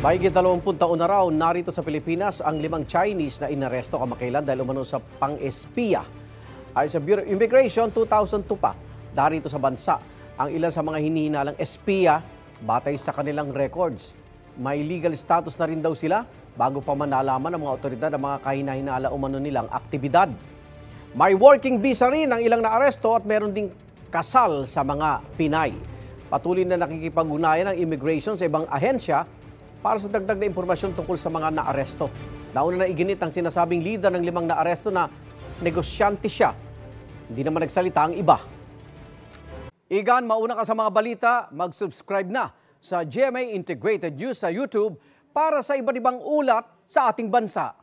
Mahigit 20 taon na raw narito sa Pilipinas ang 5 Chinese na inaresto kamakailan dahil umano sa pang-espiya. Ayon sa Bureau of Immigration, 2002 pa darito sa bansa ang ilan sa mga hinihinalang espiya batay sa kanilang records. May legal status na rin daw sila bago pa man nalaman ng mga otoridad ang mga kahinahinala umano nilang aktibidad. May working visa rin ang ilang naaresto at meron ding kasal sa mga Pinay. Patuloy na nakikipag-ugnayan ng immigration sa ibang ahensya para sa dagdag na impormasyon tungkol sa mga naaresto. Nauna na iginit ang sinasabing leader ng 5 naaresto na negosyante siya. Hindi naman nagsalita ang iba. Igan, mauna ka sa mga balita, mag-subscribe na sa GMA Integrated News sa YouTube para sa iba't ibang ulat sa ating bansa.